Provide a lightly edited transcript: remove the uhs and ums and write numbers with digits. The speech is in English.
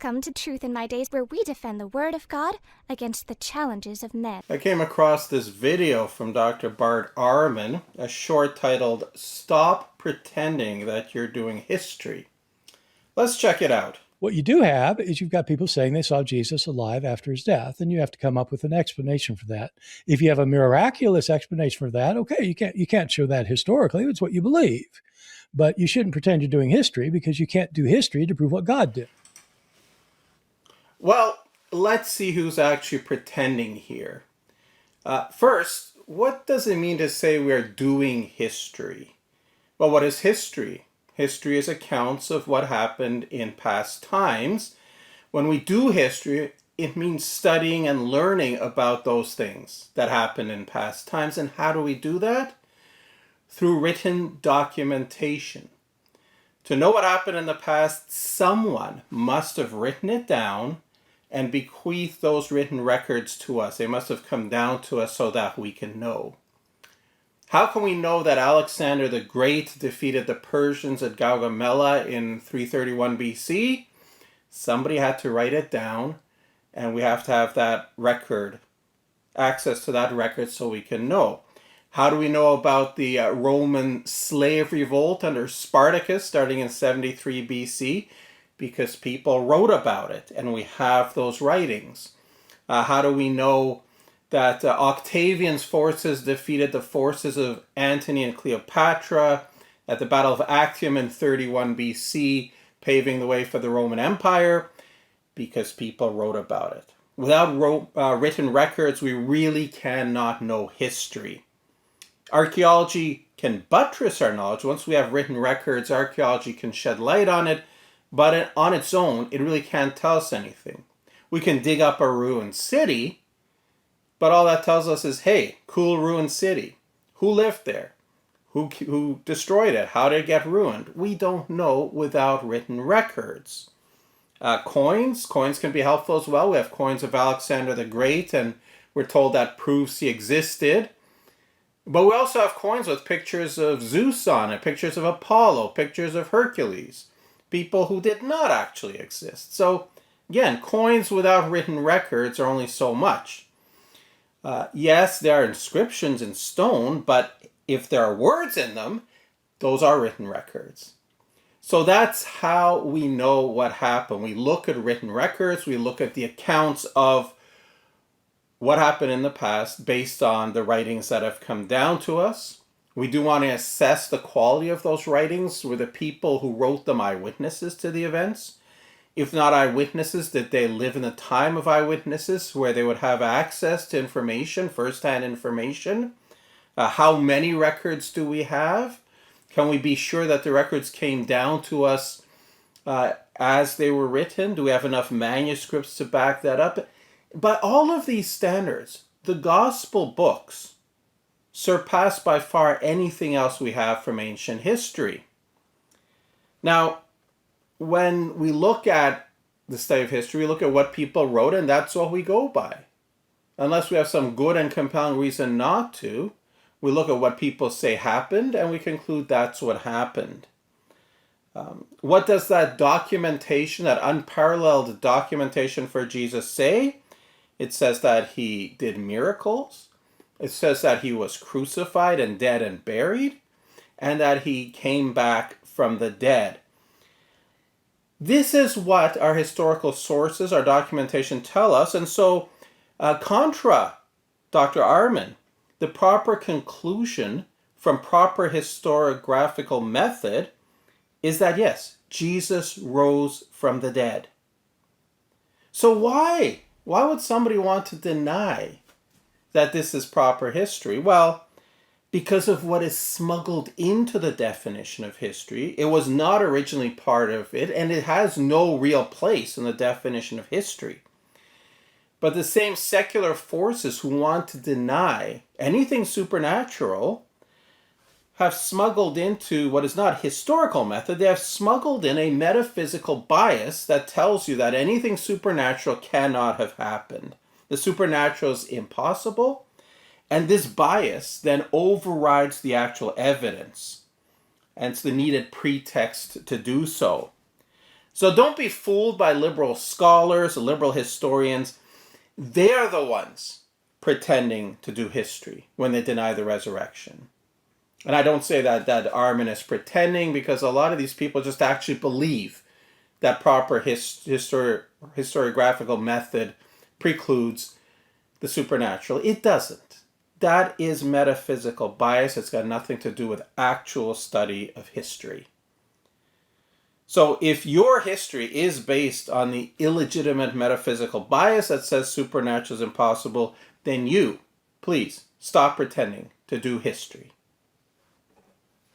Welcome to Truth in My Days, where we defend the Word of God against the challenges of men. I came across this video from Dr. Bart Ehrman, a short titled, "Stop Pretending That You're Doing History." Let's check it out. What you do have is you've got people saying they saw Jesus alive after his death, and you have to come up with an explanation for that. If you have a miraculous explanation for that, okay, you can't show that historically. It's what you believe. But you shouldn't pretend you're doing history, because you can't do history to prove what God did. Well, let's see who's actually pretending here. First, what does it mean to say we're doing history? Well, what is history? History is accounts of what happened in past times. When we do history, it means studying and learning about those things that happened in past times. And how do we do that? Through written documentation. To know what happened in the past, someone must have written it down and bequeathed those written records to us. They must have come down to us so that we can know. How can we know that Alexander the Great defeated the Persians at Gaugamela in 331 BC? Somebody had to write it down, and we have to have that record, access to that record, so we can know. How do we know about the Roman slave revolt under Spartacus starting in 73 BC? Because people wrote about it, and we have those writings. How do we know that Octavian's forces defeated the forces of Antony and Cleopatra at the Battle of Actium in 31 BC, paving the way for the Roman Empire? Because people wrote about it. Without written records, we really cannot know history. Archaeology can buttress our knowledge. Once we have written records, archaeology can shed light on it, but on its own, it really can't tell us anything. We can dig up a ruined city, but all that tells us is, hey, cool ruined city. Who lived there? Who destroyed it? How did it get ruined? We don't know without written records. Coins can be helpful as well. We have coins of Alexander the Great, and we're told that proves he existed. But we also have coins with pictures of Zeus on it, pictures of Apollo, pictures of Hercules, people who did not actually exist. So again, coins without written records are only so much. Yes, there are inscriptions in stone, but if there are words in them, those are written records. So that's how we know what happened. We look at written records, we look at the accounts of what happened in the past based on the writings that have come down to us. We do want to assess the quality of those writings. Were the people who wrote them eyewitnesses to the events? If not eyewitnesses, did they live in the time of eyewitnesses where they would have access to information, first-hand information? How many records do we have? Can we be sure that the records came down to us as they were written? Do we have enough manuscripts to back that up? By all of these standards, the gospel books surpass by far anything else we have from ancient history. Now, when we look at the study of history, we look at what people wrote, and that's what we go by. Unless we have some good and compelling reason not to, we look at what people say happened, and we conclude that's what happened. What does that documentation, that unparalleled documentation for Jesus say? It says that he did miracles. It says that he was crucified and dead and buried, and that he came back from the dead. This is what our historical sources, our documentation tell us. And so, contra Dr. Ehrman, the proper conclusion from proper historiographical method is that, yes, Jesus rose from the dead. So why? Why would somebody want to deny that this is proper history? Well, because of what is smuggled into the definition of history. It was not originally part of it, and it has no real place in the definition of history. But the same secular forces who want to deny anything supernatural have smuggled into what is not historical method. They have smuggled in a metaphysical bias that tells you that anything supernatural cannot have happened. The supernatural is impossible. And this bias then overrides the actual evidence, and it's the needed pretext to do so. So don't be fooled by liberal scholars, liberal historians. They're the ones pretending to do history when they deny the resurrection. And I don't say that Ehrman is pretending, because a lot of these people just actually believe that proper historiographical method precludes the supernatural. It doesn't. That is metaphysical bias. It's got nothing to do with actual study of history. So if your history is based on the illegitimate metaphysical bias that says supernatural is impossible, then you, please, stop pretending to do history.